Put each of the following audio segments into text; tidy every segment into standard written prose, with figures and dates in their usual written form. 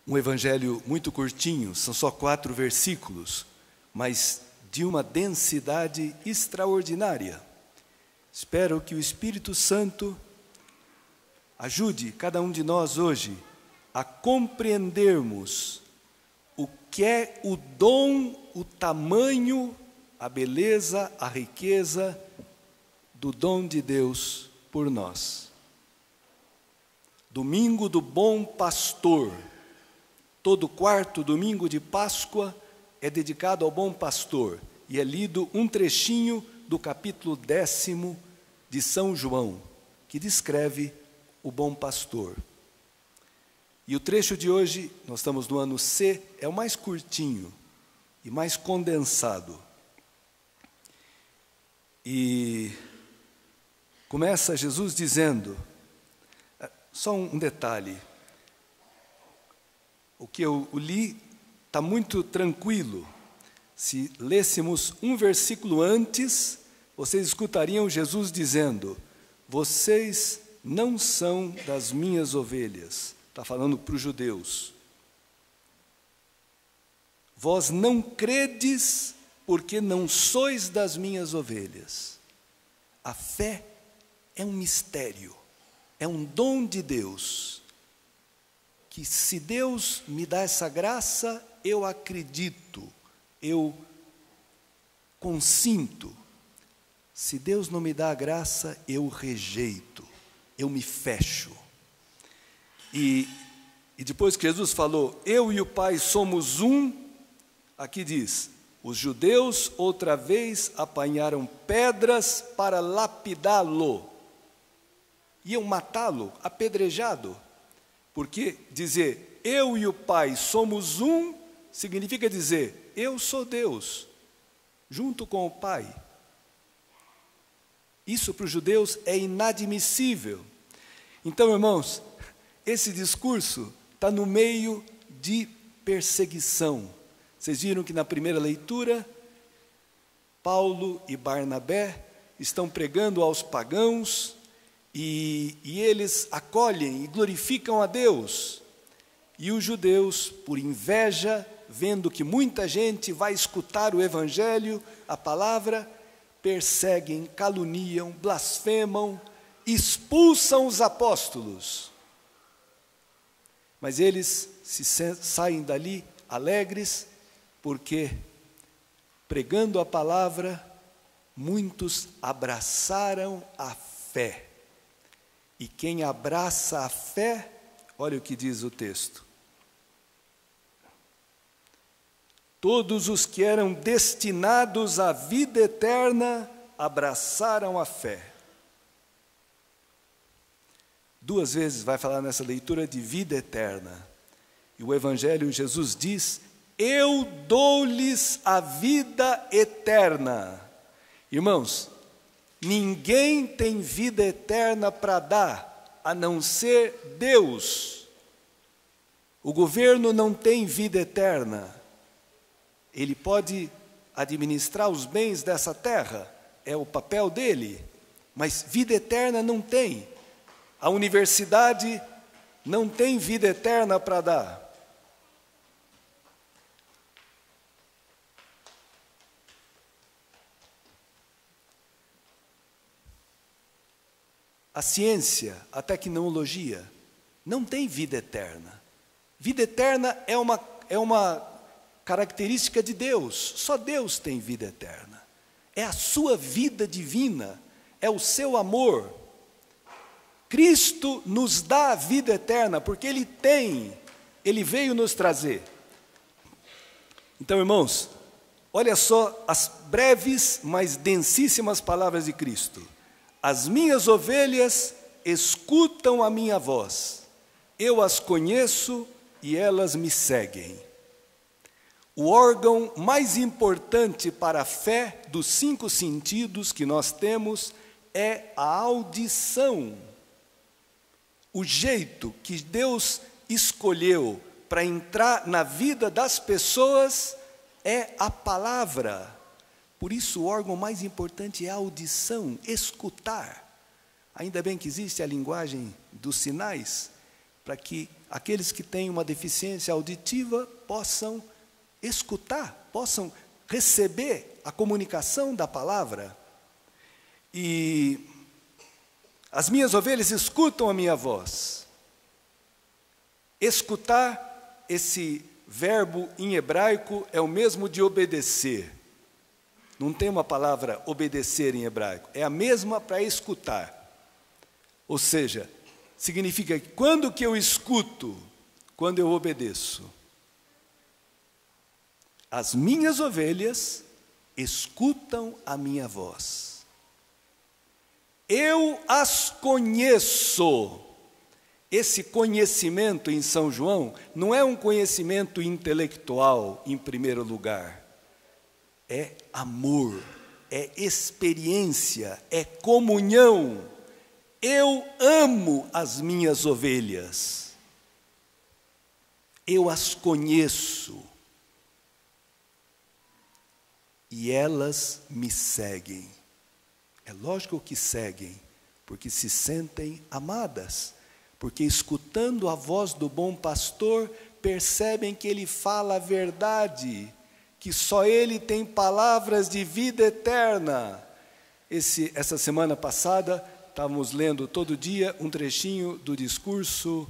Um evangelho muito curtinho, são só 4 versículos, mas de uma densidade extraordinária. Espero que o Espírito Santo ajude cada um de nós hoje a compreendermos o que é o dom, o tamanho, a beleza, a riqueza do dom de Deus por nós. Domingo do Bom Pastor. Todo 4º domingo de Páscoa é dedicado ao Bom Pastor e é lido um trechinho do capítulo 10º de São João, que descreve o Bom Pastor. E o trecho de hoje, nós estamos no ano C, é o mais curtinho e mais condensado. E começa Jesus dizendo, só um detalhe, o que eu li está muito tranquilo. Se lêssemos um versículo antes, vocês escutariam Jesus dizendo, vocês não são das minhas ovelhas. Está falando para os judeus. Vós não credes porque não sois das minhas ovelhas. A fé é um mistério, é um dom de Deus, que se Deus me dá essa graça, eu acredito, eu consinto. Se Deus não me dá a graça, eu rejeito, eu me fecho. E depois que Jesus falou, eu e o Pai somos um, aqui diz, os judeus outra vez apanharam pedras para lapidá-lo. Iam matá-lo, apedrejado, porque dizer, eu e o Pai somos um, significa dizer, eu sou Deus, junto com o Pai. Isso para os judeus é inadmissível. Então, irmãos, esse discurso está no meio de perseguição. Vocês viram que na primeira leitura, Paulo e Barnabé estão pregando aos pagãos e eles acolhem e glorificam a Deus. E os judeus, por inveja, vendo que muita gente vai escutar o Evangelho, a palavra, perseguem, caluniam, blasfemam, expulsam os apóstolos. Mas eles saem dali alegres, porque, pregando a palavra, muitos abraçaram a fé. E quem abraça a fé, olha o que diz o texto. Todos os que eram destinados à vida eterna abraçaram a fé. 2 vezes vai falar nessa leitura de vida eterna. E o Evangelho, Jesus diz, eu dou-lhes a vida eterna. Irmãos, ninguém tem vida eterna para dar, a não ser Deus. O governo não tem vida eterna. Ele pode administrar os bens dessa terra, é o papel dele, mas vida eterna não tem. A universidade não tem vida eterna para dar. A ciência, a tecnologia, não tem vida eterna. Vida eterna é uma característica de Deus. Só Deus tem vida eterna. É a sua vida divina, é o seu amor. Cristo nos dá a vida eterna, porque Ele tem, Ele veio nos trazer. Então, irmãos, olha só as breves, mas densíssimas palavras de Cristo. As minhas ovelhas escutam a minha voz, eu as conheço e elas me seguem. O órgão mais importante para a fé dos 5 sentidos que nós temos é a audição. O jeito que Deus escolheu para entrar na vida das pessoas é a palavra. Por isso, o órgão mais importante é a audição, escutar. Ainda bem que existe a linguagem dos sinais, para que aqueles que têm uma deficiência auditiva possam escutar, possam receber a comunicação da palavra. E as minhas ovelhas escutam a minha voz. Escutar, esse verbo em hebraico é o mesmo de obedecer. Não tem uma palavra obedecer em hebraico, é a mesma para escutar. Ou seja, significa que quando que eu escuto? Quando eu obedeço. As minhas ovelhas escutam a minha voz. Eu as conheço. Esse conhecimento em São João não é um conhecimento intelectual, em primeiro lugar. É amor, é experiência, é comunhão. Eu amo as minhas ovelhas. Eu as conheço. E elas me seguem. É lógico que seguem, porque se sentem amadas. Porque escutando a voz do bom pastor, percebem que ele fala a verdade, que só ele tem palavras de vida eterna. Essa semana passada, estávamos lendo todo dia um trechinho do discurso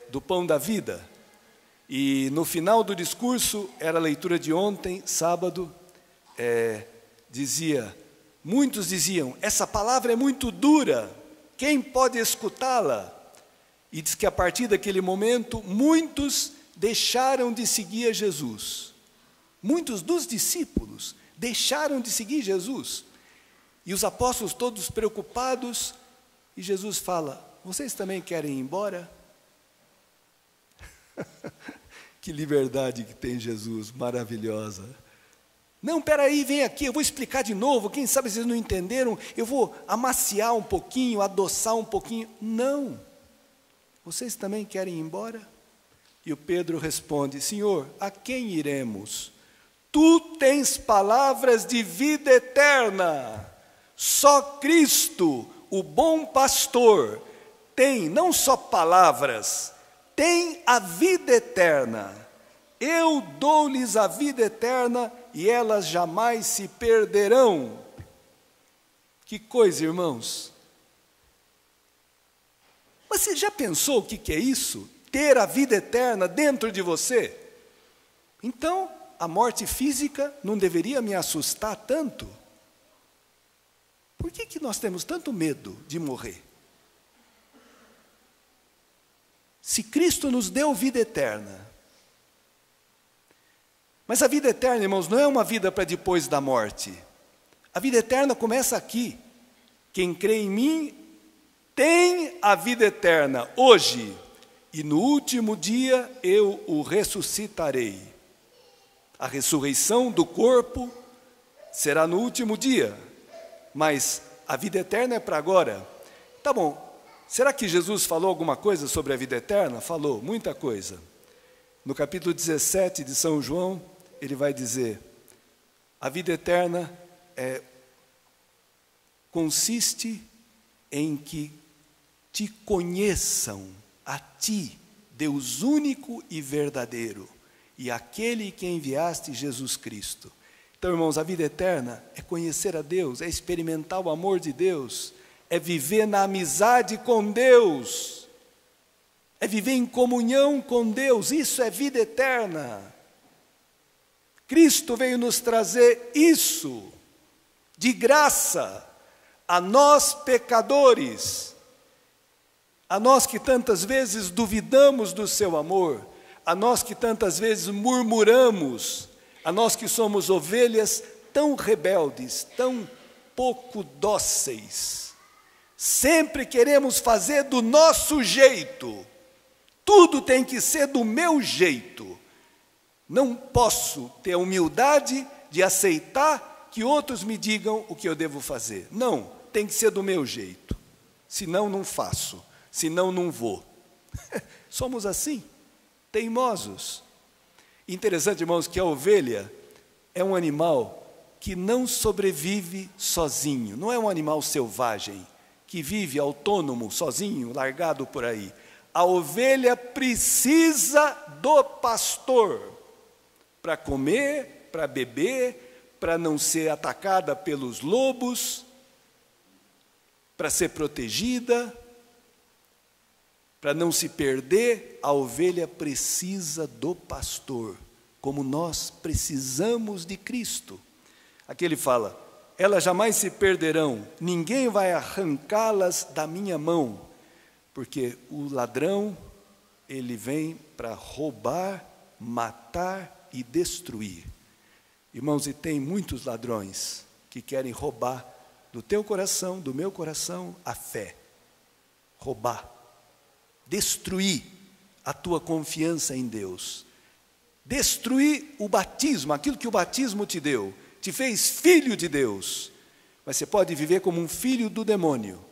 do Pão da Vida. E no final do discurso, era a leitura de ontem, sábado, muitos diziam, essa palavra é muito dura, quem pode escutá-la? E diz que a partir daquele momento, muitos deixaram de seguir a Jesus. Muitos dos discípulos deixaram de seguir Jesus. E os apóstolos todos preocupados, e Jesus fala, vocês também querem ir embora? Que liberdade que tem Jesus, maravilhosa. Não, peraí, vem aqui, eu vou explicar de novo, quem sabe vocês não entenderam, eu vou amaciar um pouquinho, adoçar um pouquinho. Não, vocês também querem ir embora? E o Pedro responde, Senhor, a quem iremos? Tu tens palavras de vida eterna, só Cristo, o bom pastor, tem não só palavras, tem a vida eterna. Eu dou-lhes a vida eterna e elas jamais se perderão. Que coisa, irmãos. Mas você já pensou o que é isso? Ter a vida eterna dentro de você? Então, a morte física não deveria me assustar tanto? Por que nós temos tanto medo de morrer? Se Cristo nos deu vida eterna, mas a vida eterna, irmãos, não é uma vida para depois da morte. A vida eterna começa aqui. Quem crê em mim tem a vida eterna hoje, e no último dia eu o ressuscitarei. A ressurreição do corpo será no último dia, mas a vida eterna é para agora. Tá bom, será que Jesus falou alguma coisa sobre a vida eterna? Falou, muita coisa. No capítulo 17 de São João, ele vai dizer, a vida eterna consiste em que te conheçam a ti, Deus único e verdadeiro, e aquele que enviaste, Jesus Cristo. Então, irmãos, a vida eterna é conhecer a Deus, é experimentar o amor de Deus, é viver na amizade com Deus, é viver em comunhão com Deus, isso é vida eterna. Cristo veio nos trazer isso, de graça, a nós pecadores, a nós que tantas vezes duvidamos do seu amor, a nós que tantas vezes murmuramos, a nós que somos ovelhas tão rebeldes, tão pouco dóceis, sempre queremos fazer do nosso jeito, tudo tem que ser do meu jeito. Não posso ter a humildade de aceitar que outros me digam o que eu devo fazer. Não, tem que ser do meu jeito. Senão não faço, senão não vou. Somos assim, teimosos. Interessante, irmãos, que a ovelha é um animal que não sobrevive sozinho. Não é um animal selvagem, que vive autônomo, sozinho, largado por aí. a ovelha precisa do pastor para comer, para beber, para não ser atacada pelos lobos, para ser protegida, para não se perder. A ovelha precisa do pastor, como nós precisamos de Cristo. Aqui ele fala: elas jamais se perderão, ninguém vai arrancá-las da minha mão, porque o ladrão, ele vem para roubar, matar e destruir. Irmãos, e tem muitos ladrões que querem roubar do teu coração, do meu coração, a fé. Roubar, destruir a tua confiança em Deus, destruir o batismo, aquilo que o batismo te deu, te fez filho de Deus. Mas você pode viver como um filho do demônio,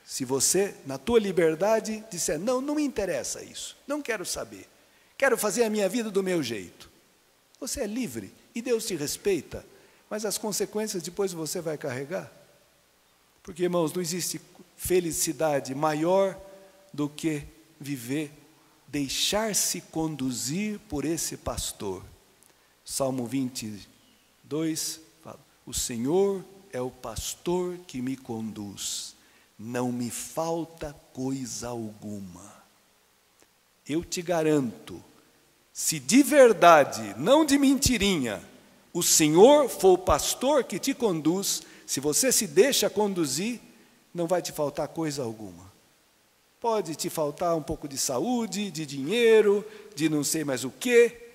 se você, na tua liberdade, disser: não, não me interessa isso, não quero saber, quero fazer a minha vida do meu jeito. Você é livre e Deus te respeita, mas as consequências depois você vai carregar. Porque, irmãos, não existe felicidade maior do que viver, deixar-se conduzir por esse pastor. Salmo 22 fala: o Senhor é o pastor que me conduz, não me falta coisa alguma. Eu te garanto, se de verdade, não de mentirinha, o Senhor for o pastor que te conduz, se você se deixa conduzir, não vai te faltar coisa alguma. Pode te faltar um pouco de saúde, de dinheiro, de não sei mais o quê.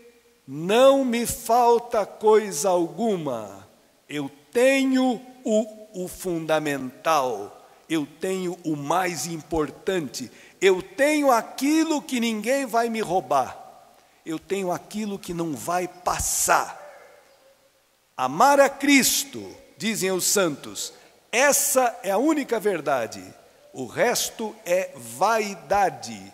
Não me falta coisa alguma. Eu tenho o fundamental. Eu tenho o mais importante. Eu tenho aquilo que ninguém vai me roubar. Eu tenho aquilo que não vai passar. Amar a Cristo, dizem os santos, essa é a única verdade. O resto é vaidade.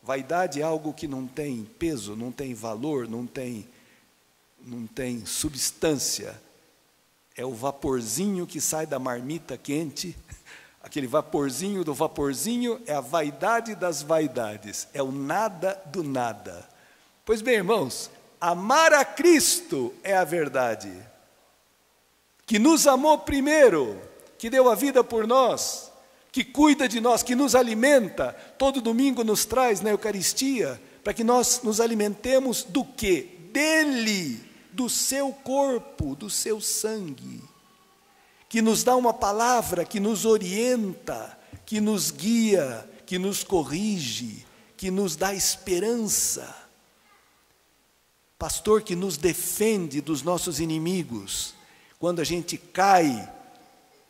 Vaidade é algo que não tem peso, não tem valor, não tem substância. É o vaporzinho que sai da marmita quente. Aquele vaporzinho do vaporzinho é a vaidade das vaidades. É o nada do nada. Pois bem, irmãos, amar a Cristo é a verdade. Que nos amou primeiro, que deu a vida por nós, que cuida de nós, que nos alimenta, todo domingo nos traz na Eucaristia, para que nós nos alimentemos do quê? Dele, do seu corpo, do seu sangue, que nos dá uma palavra que nos orienta, que nos guia, que nos corrige, que nos dá esperança. Pastor que nos defende dos nossos inimigos, quando a gente cai,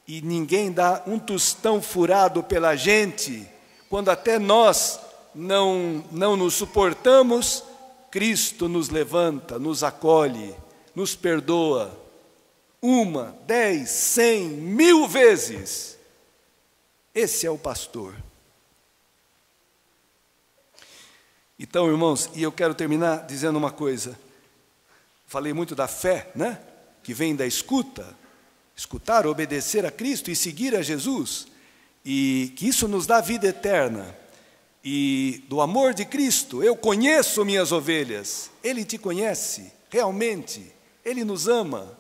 e ninguém dá um tostão furado pela gente, quando até nós não nos suportamos, Cristo nos levanta, nos acolhe, nos perdoa, 1, 10, 100, 1000 vezes. Esse é o pastor. Então, irmãos, e eu quero terminar dizendo uma coisa. Falei muito da fé, né? Que vem da escuta. Escutar, obedecer a Cristo e seguir a Jesus, e que isso nos dá vida eterna, e do amor de Cristo. Eu conheço minhas ovelhas, Ele te conhece, realmente, Ele nos ama,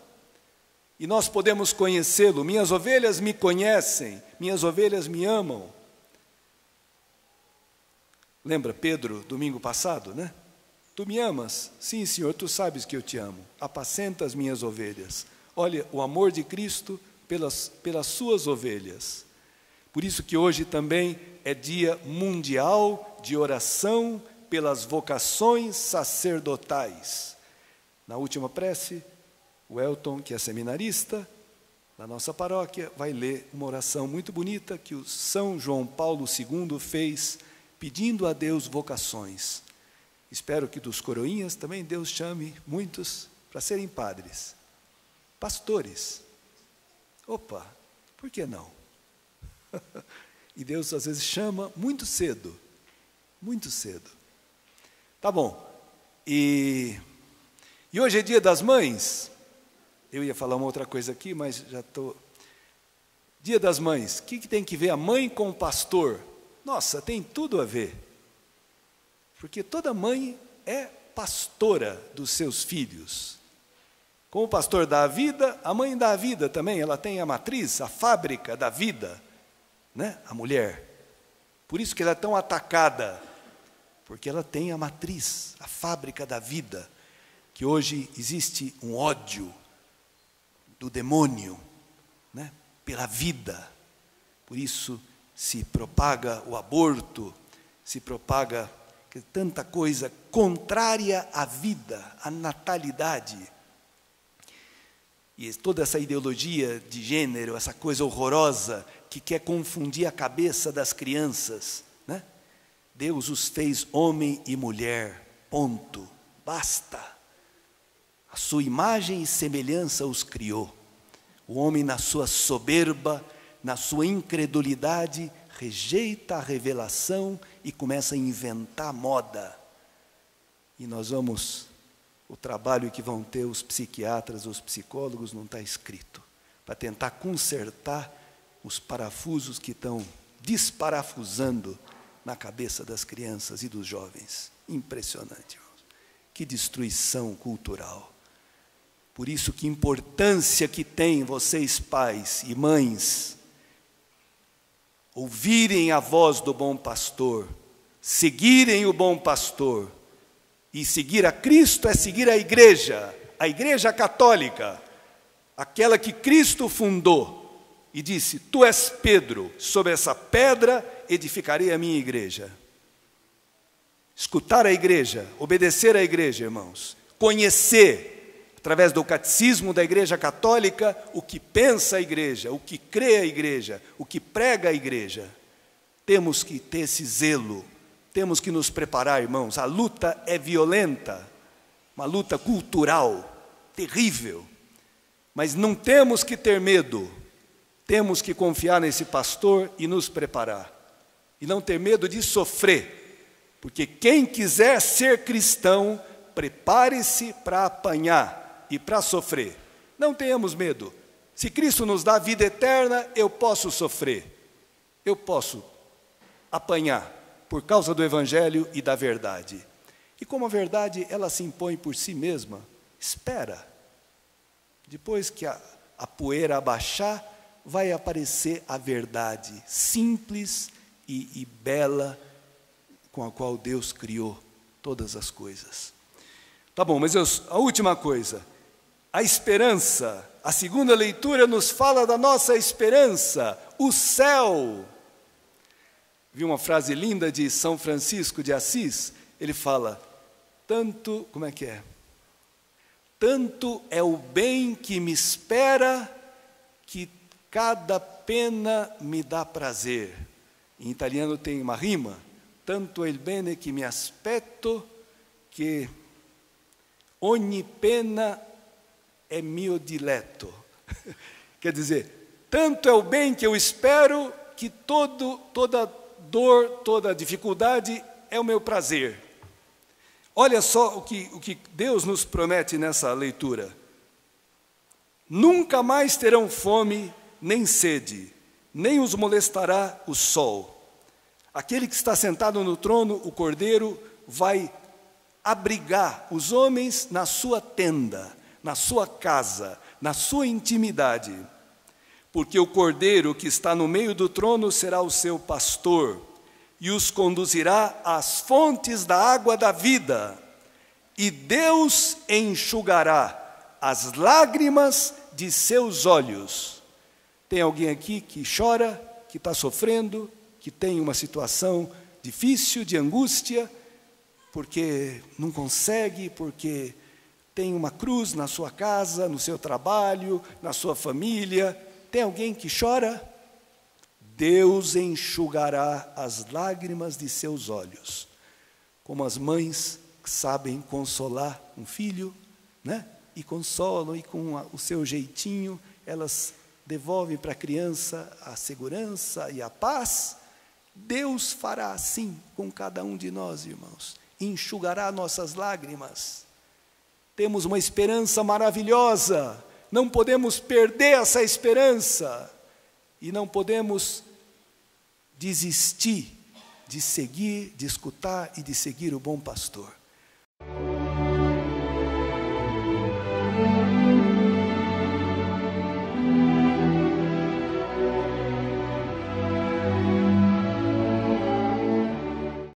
e nós podemos conhecê-lo. Minhas ovelhas me conhecem, minhas ovelhas me amam. Lembra Pedro, domingo passado, né? Tu me amas? Sim, Senhor, tu sabes que eu te amo. Apacenta as minhas ovelhas. Olha, o amor de Cristo pelas suas ovelhas. Por isso que hoje também é dia mundial de oração pelas vocações sacerdotais. Na última prece, o Elton, que é seminarista, na nossa paróquia, vai ler uma oração muito bonita que o São João Paulo II fez, pedindo a Deus vocações. Espero que dos coroinhas também Deus chame muitos para serem padres. Pastores. Opa, por que não? E Deus às vezes chama muito cedo. Muito cedo. Tá bom. E hoje é dia das mães. Eu ia falar uma outra coisa aqui, mas já estou... Dia das mães. O que tem que ver a mãe com o pastor? Nossa, tem tudo a ver. Porque toda mãe é pastora dos seus filhos. Como o pastor dá a vida, a mãe dá a vida também. Ela tem a matriz, a fábrica da vida, né? A mulher. Por isso que ela é tão atacada, porque ela tem a matriz, a fábrica da vida, que hoje existe um ódio do demônio, né? Pela vida. Por isso se propaga o aborto, se propaga tanta coisa contrária à vida, à natalidade. E toda essa ideologia de gênero, essa coisa horrorosa que quer confundir a cabeça das crianças, né? Deus os fez homem e mulher, ponto, basta. A sua imagem e semelhança os criou. O homem, na sua soberba, na sua incredulidade, rejeita a revelação e começa a inventar moda. E nós vamos, o trabalho que vão ter os psiquiatras, os psicólogos, não está escrito, para tentar consertar os parafusos que estão desparafusando na cabeça das crianças e dos jovens. Impressionante, irmãos. Que destruição cultural. Por isso, que importância que tem vocês, pais e mães, ouvirem a voz do bom pastor, seguirem o bom pastor. E seguir a Cristo é seguir a Igreja Católica, aquela que Cristo fundou e disse: tu és Pedro, sobre essa pedra edificarei a minha igreja. Escutar a igreja, obedecer à igreja, irmãos, conhecer, através do catecismo da Igreja Católica, o que pensa a igreja, o que crê a igreja, o que prega a igreja. Temos que ter esse zelo. Temos que nos preparar, irmãos. A luta é violenta, uma luta cultural, terrível. Mas não temos que ter medo. Temos que confiar nesse pastor e nos preparar. E não ter medo de sofrer. Porque quem quiser ser cristão, prepare-se para apanhar e para sofrer. Não tenhamos medo. Se Cristo nos dá vida eterna, eu posso sofrer. Eu posso apanhar por causa do Evangelho e da verdade. E como a verdade, ela se impõe por si mesma, espera. Depois que a poeira abaixar, vai aparecer a verdade simples e bela, com a qual Deus criou todas as coisas. Tá bom, mas a última coisa, a esperança. A segunda leitura nos fala da nossa esperança, o céu. Vi uma frase linda de São Francisco de Assis. Ele fala: tanto, como é que é? Tanto é o bem que me espera, que cada pena me dá prazer. Em italiano tem uma rima: tanto è il bene che mi aspetto, che ogni pena è mio diletto. Quer dizer, tanto é o bem que eu espero, que toda dor, toda dificuldade é o meu prazer. Olha só o que Deus nos promete nessa leitura. Nunca mais terão fome nem sede, nem os molestará o sol. Aquele que está sentado no trono, o Cordeiro, vai abrigar os homens na sua tenda, na sua casa, na sua intimidade. Porque o Cordeiro que está no meio do trono será o seu pastor, e os conduzirá às fontes da água da vida, e Deus enxugará as lágrimas de seus olhos. Tem alguém aqui que chora, que está sofrendo, que tem uma situação difícil, de angústia, porque não consegue, porque tem uma cruz na sua casa, no seu trabalho, na sua família? Tem alguém que chora? Deus enxugará as lágrimas de seus olhos. Como as mães que sabem consolar um filho, né? E consolam, e com o seu jeitinho, elas devolvem para a criança a segurança e a paz. Deus fará assim com cada um de nós, irmãos. Enxugará nossas lágrimas. Temos uma esperança maravilhosa. Não podemos perder essa esperança. E não podemos desistir de seguir, de escutar e de seguir o bom pastor.